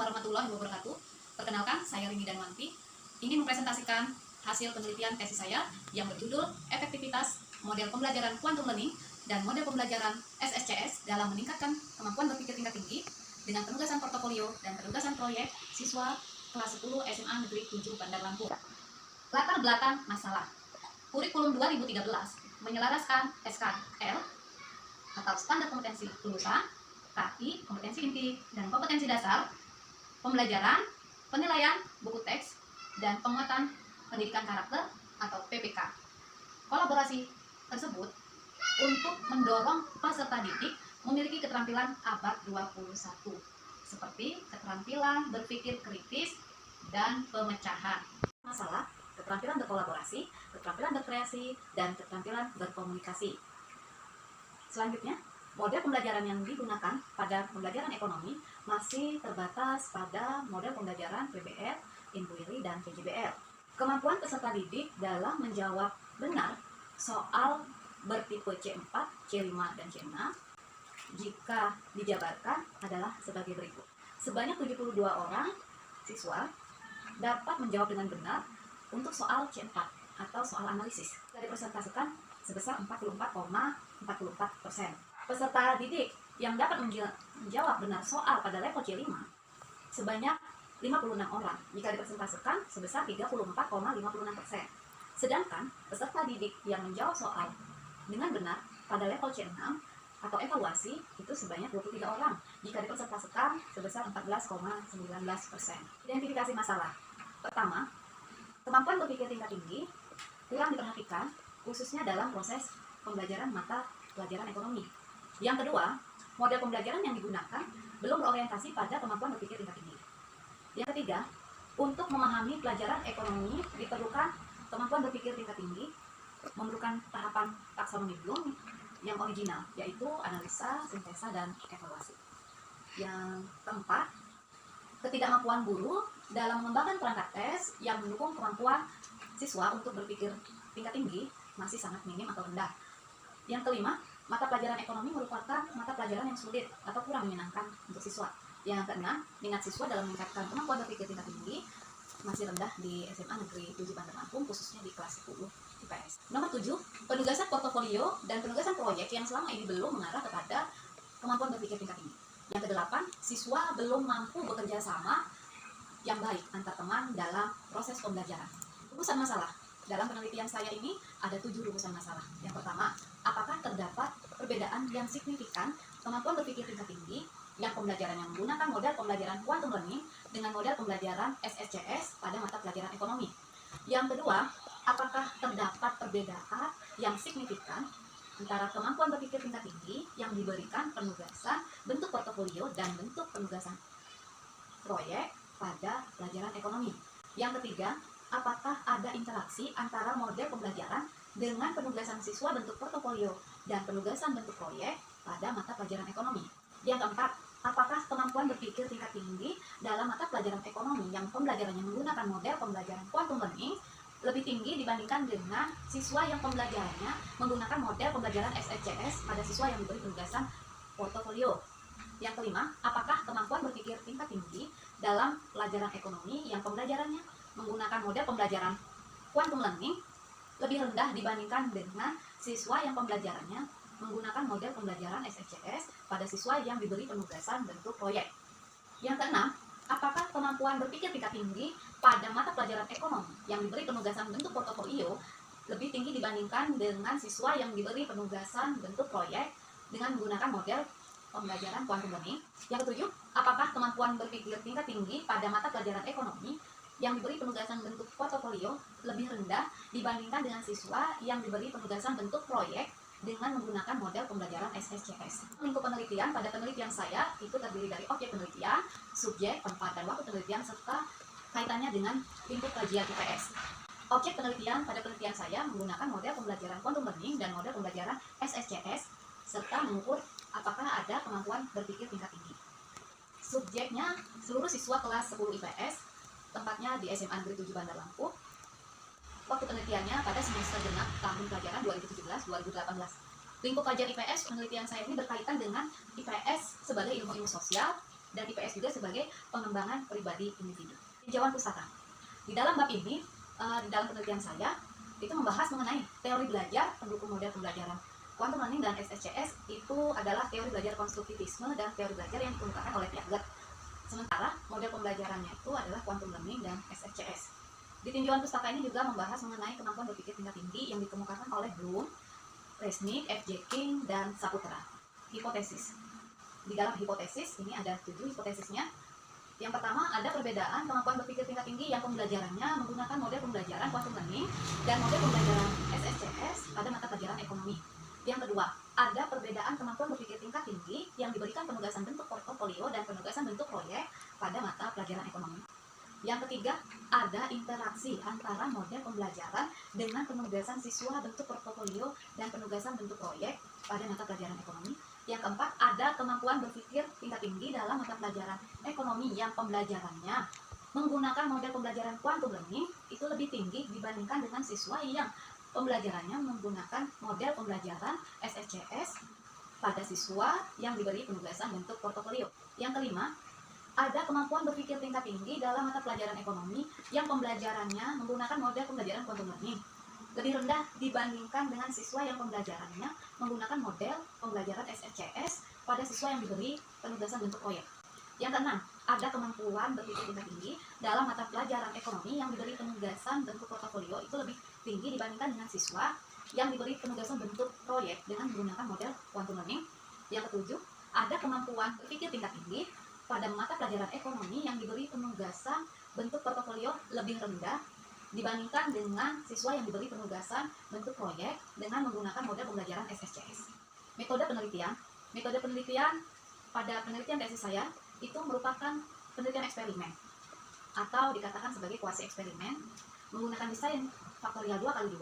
warahmatullahi wabarakatuh. Perkenalkan, saya Rini Danwanti. Ingin mempresentasikan hasil penelitian tesis saya yang berjudul Efektivitas Model Pembelajaran Quantum Learning dan Model Pembelajaran SSCS dalam meningkatkan kemampuan berpikir tingkat tinggi dengan penugasan portofolio dan penugasan proyek siswa kelas 10 SMA Negeri 7 Bandar Lampung. Latar belakang masalah. Kurikulum 2013 menyelaraskan SKL atau Standar Kompetensi Lulusan, KI, kompetensi inti, dan kompetensi dasar, pembelajaran, penilaian, buku teks, dan penguatan pendidikan karakter atau PPK. Kolaborasi tersebut untuk mendorong peserta didik memiliki keterampilan abad 21, seperti keterampilan berpikir kritis dan pemecahan masalah, keterampilan berkolaborasi, keterampilan berkreasi, dan keterampilan berkomunikasi. Selanjutnya, model pembelajaran yang digunakan pada pembelajaran ekonomi masih terbatas pada model pembelajaran PBL, Inquiry, dan PJBL. Kemampuan peserta didik dalam menjawab benar soal bertipe C4, C5, dan C6 jika dijabarkan adalah sebagai berikut. Sebanyak 72 orang siswa dapat menjawab dengan benar untuk soal C4 atau soal analisis. Dipresentasikan sebesar 44,44%. Peserta didik yang dapat menjawab benar soal pada level C5 sebanyak 56 orang jika dipresentasikan sebesar 34,56%. Sedangkan peserta didik yang menjawab soal dengan benar pada level C6 atau evaluasi itu sebanyak 23 orang jika dipresentasikan sebesar 14,19%. Identifikasi masalah. Pertama, kemampuan berpikir tingkat tinggi kurang diperhatikan khususnya dalam proses pembelajaran mata pelajaran ekonomi. Yang kedua, model pembelajaran yang digunakan belum berorientasi pada kemampuan berpikir tingkat tinggi. Yang ketiga, untuk memahami pelajaran ekonomi diperlukan kemampuan berpikir tingkat tinggi, memerlukan tahapan taksonomi Bloom yang original, yaitu analisa, sintesa, dan evaluasi. Yang keempat, ketidakmampuan guru dalam mengembangkan perangkat tes yang mendukung kemampuan siswa untuk berpikir tingkat tinggi masih sangat minim atau rendah. Yang kelima, mata pelajaran ekonomi merupakan mata pelajaran yang sulit atau kurang menyenangkan untuk siswa. Yang keenam, minat siswa dalam meningkatkan kemampuan berpikir tingkat tinggi masih rendah di SMA Negeri 7 Bandar Lampung, khususnya di kelas 10 IPS. Nomor 7, penugasan portofolio dan penugasan proyek yang selama ini belum mengarah kepada kemampuan berpikir tingkat tinggi. Yang kedelapan, siswa belum mampu bekerja sama yang baik antar teman dalam proses pembelajaran. Rumusan masalah. Dalam penelitian saya ini ada 7 rumusan masalah. Yang pertama, apakah terdapat perbedaan yang signifikan kemampuan berpikir tingkat tinggi yang pembelajaran yang menggunakan model pembelajaran quantum learning dengan model pembelajaran SSCS pada mata pelajaran ekonomi. Yang kedua, apakah terdapat perbedaan yang signifikan antara kemampuan berpikir tingkat tinggi yang diberikan penugasan bentuk portofolio dan bentuk penugasan proyek pada pelajaran ekonomi. Yang ketiga, apakah ada interaksi antara model pembelajaran dengan penugasan siswa bentuk portofolio dan penugasan bentuk proyek pada mata pelajaran ekonomi. Yang keempat, apakah kemampuan berpikir tingkat tinggi dalam mata pelajaran ekonomi yang pembelajarannya menggunakan model pembelajaran quantum learning lebih tinggi dibandingkan dengan siswa yang pembelajarannya menggunakan model pembelajaran SSCS pada siswa yang diberi penugasan portofolio. Yang kelima, apakah kemampuan berpikir tingkat tinggi dalam pelajaran ekonomi yang pembelajarannya menggunakan model pembelajaran quantum learning lebih rendah dibandingkan dengan siswa yang pembelajarannya menggunakan model pembelajaran SSCS pada siswa yang diberi penugasan bentuk proyek. Yang keenam, apakah kemampuan berpikir tingkat tinggi pada mata pelajaran ekonomi yang diberi penugasan bentuk portofolio lebih tinggi dibandingkan dengan siswa yang diberi penugasan bentuk proyek dengan menggunakan model pembelajaran quantum learning. Yang ketujuh, apakah kemampuan berpikir tingkat tinggi pada mata pelajaran ekonomi yang diberi penugasan bentuk portofolio lebih rendah dibandingkan dengan siswa yang diberi penugasan bentuk proyek dengan menggunakan model pembelajaran SSCS. Lingkup penelitian pada penelitian saya itu terdiri dari objek penelitian, subjek, tempat, dan waktu penelitian serta kaitannya dengan lingkup kajian IPS. Objek penelitian pada penelitian saya menggunakan model pembelajaran quantum learning dan model pembelajaran SSCS serta mengukur apakah ada kemampuan berpikir tingkat tinggi. Subjeknya seluruh siswa kelas 10 IPS, tempatnya di SMA Negeri 7 Bandar Lampung. Waktu penelitiannya pada semester genap tahun pelajaran 2017-2018. Lingkup kajian IPS penelitian saya ini berkaitan dengan IPS sebagai ilmu-ilmu sosial dan IPS juga sebagai pengembangan pribadi individu. Tinjauan pustaka. Di dalam bab ini, di dalam penelitian saya, itu membahas mengenai teori belajar pendukung model pembelajaran. Quantum learning dan SSCS itu adalah teori belajar konstruktivisme dan teori belajar yang dikemukakan oleh Piaget. Sementara model pembelajarannya itu adalah quantum learning dan SSCS. Di tinjauan pustaka ini juga membahas mengenai kemampuan berpikir tingkat tinggi yang dikemukakan oleh Bloom, Resnick, F.J. King, dan Saputra. Hipotesis. Di dalam hipotesis ini ada 7 hipotesisnya. Yang pertama, ada perbedaan kemampuan berpikir tingkat tinggi yang pembelajarannya menggunakan model pembelajaran quantum learning dan model pembelajaran SSCS pada mata pelajaran ekonomi. Yang kedua, ada perbedaan kemampuan berpikir tingkat tinggi yang diberikan penugasan bentuk portofolio dan penugasan bentuk proyek pada mata pelajaran ekonomi. Yang ketiga, ada interaksi antara model pembelajaran dengan penugasan siswa bentuk portofolio dan penugasan bentuk proyek pada mata pelajaran ekonomi. Yang keempat, ada kemampuan berpikir tingkat tinggi dalam mata pelajaran ekonomi yang pembelajarannya menggunakan model pembelajaran quantum learning itu lebih tinggi dibandingkan dengan siswa yang pembelajarannya menggunakan model pembelajaran SSCS pada siswa yang diberi penugasan bentuk portofolio. Yang kelima, ada kemampuan berpikir tingkat tinggi dalam mata pelajaran ekonomi yang pembelajarannya menggunakan model pembelajaran quantum learning lebih rendah dibandingkan dengan siswa yang pembelajarannya menggunakan model pembelajaran SSCS pada siswa yang diberi penugasan bentuk proyek. Yang keenam, ada kemampuan berpikir tingkat tinggi dalam mata pelajaran ekonomi yang diberi penugasan bentuk portofolio itu lebih tinggi dibandingkan dengan siswa yang diberi penugasan bentuk proyek dengan menggunakan model quantum learning. Yang ketujuh, ada kemampuan berpikir tingkat tinggi pada mata pelajaran ekonomi yang diberi penugasan bentuk portofolio lebih rendah dibandingkan dengan siswa yang diberi penugasan bentuk proyek dengan menggunakan model pembelajaran SSCS. Metode penelitian pada penelitian tesis saya itu merupakan penelitian eksperimen atau dikatakan sebagai kuasi eksperimen menggunakan desain faktorial 2x2.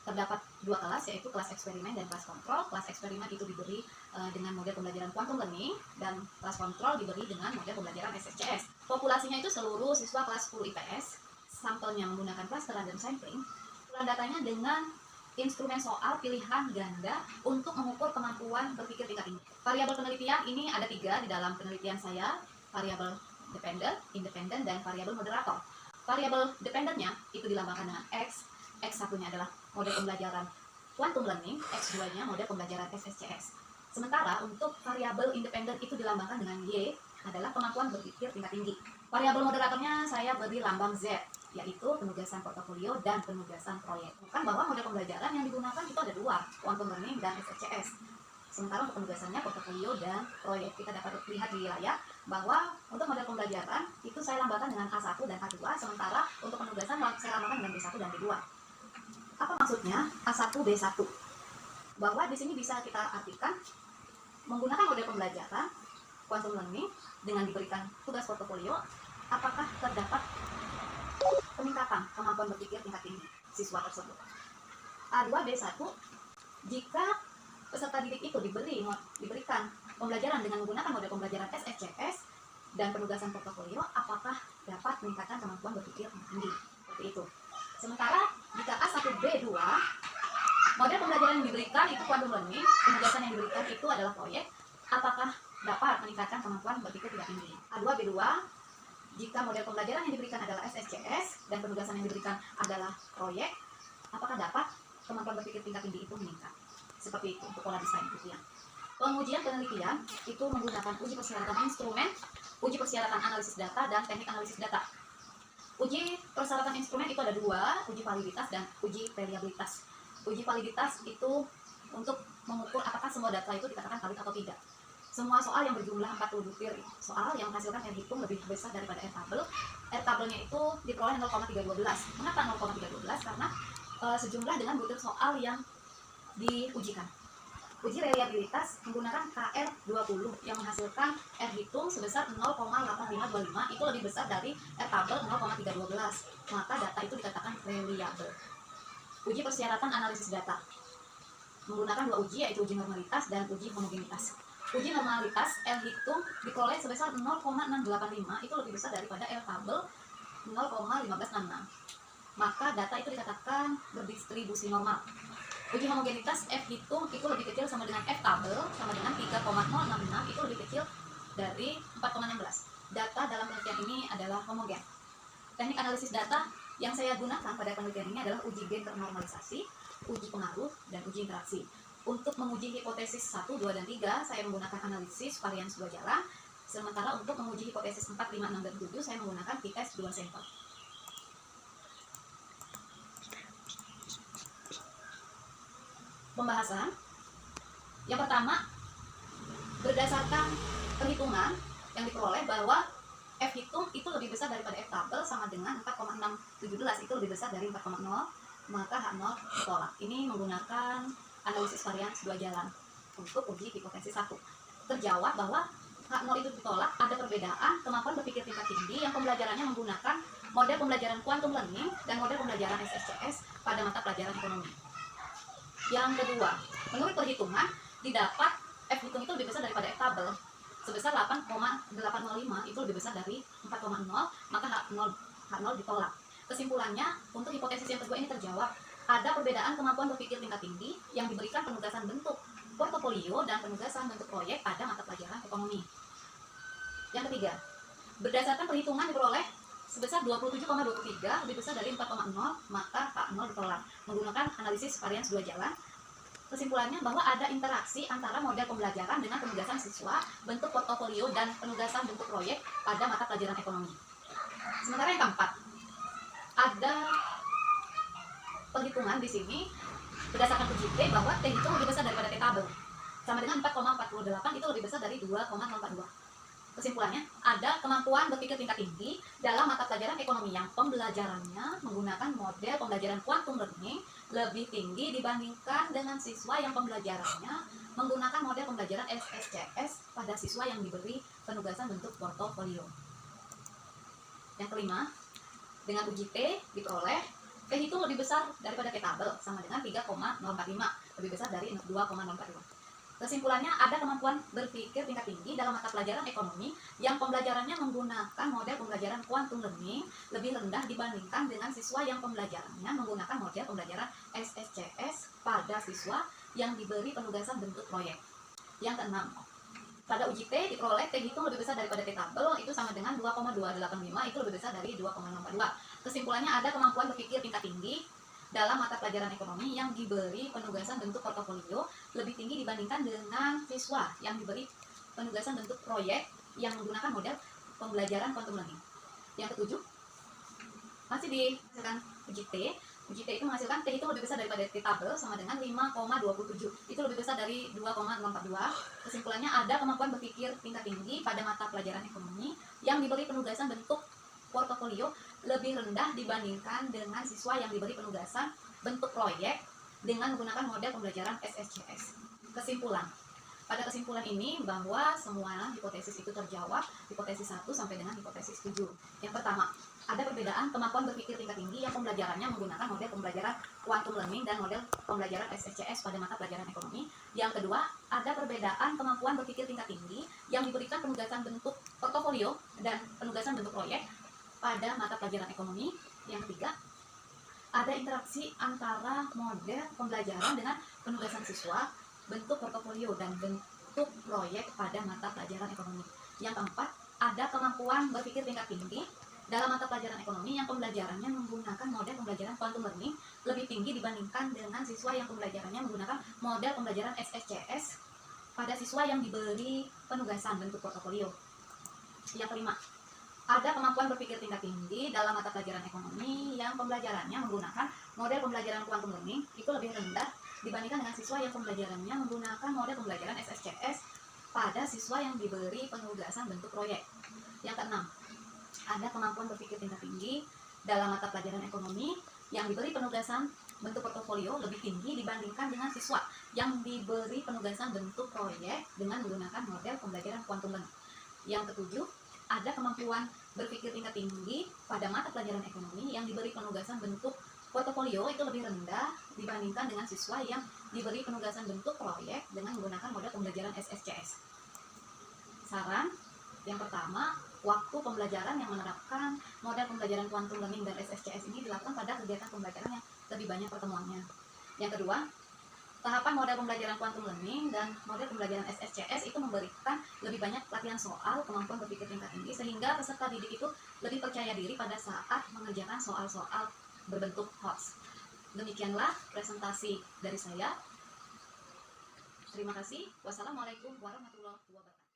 Terdapat 2 kelas, yaitu kelas eksperimen dan kelas kontrol. Kelas eksperimen itu diberi dengan model pembelajaran quantum learning dan kelas kontrol diberi dengan model pembelajaran SSCS. Populasinya itu seluruh siswa kelas 10 IPS. Sampelnya menggunakan cluster random sampling. Ukuran datanya dengan instrumen soal pilihan ganda untuk mengukur kemampuan berpikir tingkat tinggi. Variabel penelitian ini ada 3 di dalam penelitian saya, variabel dependent, independent, dan variabel moderator. Variabel dependennya itu dilambangkan dengan X. X1-nya adalah model pembelajaran quantum learning, X2-nya model pembelajaran SSCS. Sementara untuk variabel independen itu dilambangkan dengan Y, adalah kemampuan berpikir tingkat tinggi. Variabel moderatornya saya beri lambang Z, yaitu penugasan portofolio dan penugasan proyek. Bukan bahwa model pembelajaran yang digunakan itu ada 2, quantum learning dan SSCS. Sementara untuk penugasannya portofolio dan proyek. Kita dapat lihat di layar bahwa untuk model pembelajaran itu saya lambangkan dengan A1 dan A2, sementara untuk penugasan saya lambangkan dengan B1 dan B2. Apa maksudnya A1, B1? Bahwa di sini bisa kita artikan menggunakan model pembelajaran quantum learning dengan diberikan tugas portofolio, apakah terdapat peningkatan kemampuan berpikir tingkat tinggi siswa tersebut. A2, B1, jika peserta didik itu diberikan pembelajaran dengan menggunakan model pembelajaran SSCS dan penugasan portofolio, apakah dapat meningkatkan kemampuan berpikir tinggi, seperti itu. Sementara jika A1B2, model pembelajaran yang diberikan itu quantum learning, penugasan yang diberikan itu adalah proyek, apakah dapat meningkatkan kemampuan berpikir tingkat tinggi. A2B2, jika model pembelajaran yang diberikan adalah SSCS dan penugasan yang diberikan adalah proyek, apakah dapat kemampuan berpikir tingkat tinggi itu meningkat. Seperti itu untuk pola desain itu ya. Pengujian penelitian itu menggunakan uji persyaratan instrumen, uji persyaratan analisis data, dan teknik analisis data. Uji persyaratan instrumen itu ada 2, uji validitas dan uji reliabilitas. Uji validitas itu untuk mengukur apakah semua data itu dikatakan valid atau tidak. Semua soal yang berjumlah 40 butir soal yang menghasilkan R hitung lebih besar daripada R tabel. R tabelnya itu diperoleh 0,312. Mengapa 0,312? Karena sejumlah dengan butir soal yang diujikan. Uji reliabilitas menggunakan KR20 yang menghasilkan R hitung sebesar 0,8525, itu lebih besar dari R tabel 0,312. Maka data itu dikatakan reliable. Uji persyaratan analisis data menggunakan 2 uji, yaitu uji normalitas dan uji homogenitas. Uji normalitas L hitung diperoleh sebesar 0,685, itu lebih besar daripada R tabel 0,1566. Maka data itu dikatakan berdistribusi normal. Uji homogenitas F hitung itu lebih kecil sama dengan F tabel sama dengan 3,066, itu lebih kecil dari 4,16. Data dalam penelitian ini adalah homogen. Teknik analisis data yang saya gunakan pada penelitian ini adalah uji gen ternormalisasi, uji pengaruh, dan uji interaksi. Untuk menguji hipotesis 1, 2, dan 3, saya menggunakan analisis varians 2 jalan. Sementara untuk menguji hipotesis 4, 5, 6, dan 7, saya menggunakan t-test 2 sampel. Pembahasan. Yang pertama, berdasarkan perhitungan yang diperoleh bahwa F hitung itu lebih besar daripada F tabel sama dengan 4,617, itu lebih besar dari 4,0, maka H0 ditolak. Ini menggunakan analisis varians 2 jalan untuk uji hipotesis 1. Terjawab bahwa H0 itu ditolak, ada perbedaan kemampuan berpikir tingkat tinggi yang pembelajarannya menggunakan model pembelajaran quantum learning dan model pembelajaran SSCS pada mata pelajaran ekonomi. Yang kedua, menurut perhitungan didapat F hitung itu lebih besar daripada F tabel sebesar 8,805, itu lebih besar dari 4,0, maka H0 ditolak. Kesimpulannya, untuk hipotesis yang kedua ini terjawab, ada perbedaan kemampuan berpikir tingkat tinggi yang diberikan penugasan bentuk portofolio dan penugasan bentuk proyek pada mata pelajaran ekonomi. Yang ketiga, berdasarkan perhitungan diperoleh sebesar 27,23 lebih besar dari 4,0, maka H0 ditolak. Menggunakan analisis varians 2 jalan, kesimpulannya bahwa ada interaksi antara model pembelajaran dengan penugasan siswa, bentuk portofolio, dan penugasan bentuk proyek pada mata pelajaran ekonomi. Sementara yang keempat, ada perhitungan di sini berdasarkan uji T bahwa T itu lebih besar daripada T tabel, sama dengan 4,48, itu lebih besar dari 2,042. Kesimpulannya, ada kemampuan berpikir tingkat tinggi dalam mata pelajaran ekonomi yang pembelajarannya menggunakan model pembelajaran quantum learning lebih tinggi dibandingkan dengan siswa yang pembelajarannya menggunakan model pembelajaran SSCS pada siswa yang diberi penugasan bentuk portofolio. Yang kelima, dengan uji T diperoleh T itu lebih besar daripada T tabel sama dengan 3,045, lebih besar dari 2,042. Kesimpulannya, ada kemampuan berpikir tingkat tinggi dalam mata pelajaran ekonomi yang pembelajarannya menggunakan model pembelajaran quantum learning lebih rendah dibandingkan dengan siswa yang pembelajarannya menggunakan model pembelajaran SSCS pada siswa yang diberi penugasan bentuk proyek. Yang keenam, pada uji T diperoleh T hitung lebih besar daripada T tabel, itu sama dengan 2,285, itu lebih besar dari 2,042. Kesimpulannya, ada kemampuan berpikir tingkat tinggi dalam mata pelajaran ekonomi yang diberi penugasan bentuk portofolio lebih tinggi dibandingkan dengan siswa yang diberi penugasan bentuk proyek yang menggunakan model pembelajaran quantum learning. Yang ketujuh, masih dihasilkan uji T. Uji T itu menghasilkan T itu lebih besar daripada T tabel sama dengan 5,27, itu lebih besar dari 2,042. Kesimpulannya, ada kemampuan berpikir tingkat tinggi pada mata pelajaran ekonomi yang diberi penugasan bentuk portofolio lebih rendah dibandingkan dengan siswa yang diberi penugasan bentuk proyek dengan menggunakan model pembelajaran SSCS. Kesimpulan. Pada kesimpulan ini bahwa semua hipotesis itu terjawab, hipotesis 1 sampai dengan hipotesis 7. Yang pertama, ada perbedaan kemampuan berpikir tingkat tinggi yang pembelajarannya menggunakan model pembelajaran quantum learning dan model pembelajaran SSCS pada mata pelajaran ekonomi. Yang kedua, ada perbedaan kemampuan berpikir tingkat tinggi yang diberikan penugasan bentuk portofolio dan penugasan bentuk proyek pada mata pelajaran ekonomi. Yang ketiga, ada interaksi antara model pembelajaran dengan penugasan siswa, bentuk portofolio, dan bentuk proyek pada mata pelajaran ekonomi. Yang keempat, ada kemampuan berpikir tingkat tinggi dalam mata pelajaran ekonomi yang pembelajarannya menggunakan model pembelajaran quantum learning lebih tinggi dibandingkan dengan siswa yang pembelajarannya menggunakan model pembelajaran SSCS pada siswa yang diberi penugasan bentuk portofolio. Yang kelima, ada kemampuan berpikir tingkat tinggi dalam mata pelajaran ekonomi yang pembelajarannya menggunakan model pembelajaran quantum learning itu lebih rendah dibandingkan dengan siswa yang pembelajarannya menggunakan model pembelajaran SSCS pada siswa yang diberi penugasan bentuk proyek. Yang keenam, ada kemampuan berpikir tingkat tinggi dalam mata pelajaran ekonomi yang diberi penugasan bentuk portofolio lebih tinggi dibandingkan dengan siswa yang diberi penugasan bentuk proyek dengan menggunakan model pembelajaran quantum learning. Yang ketujuh, ada kemampuan berpikir tingkat tinggi pada mata pelajaran ekonomi yang diberi penugasan bentuk portofolio itu lebih rendah dibandingkan dengan siswa yang diberi penugasan bentuk proyek dengan menggunakan model pembelajaran SSCS. Saran yang pertama, waktu pembelajaran yang menerapkan model pembelajaran quantum learning dan SSCS ini dilakukan pada kegiatan pembelajaran yang lebih banyak pertemuannya. Yang kedua, Tahapan model pembelajaran quantum learning dan model pembelajaran SSCS itu memberikan lebih banyak latihan soal, kemampuan berpikir tingkat tinggi, sehingga peserta didik itu lebih percaya diri pada saat mengerjakan soal-soal berbentuk HOTS. Demikianlah presentasi dari saya. Terima kasih. Wassalamualaikum warahmatullahi wabarakatuh.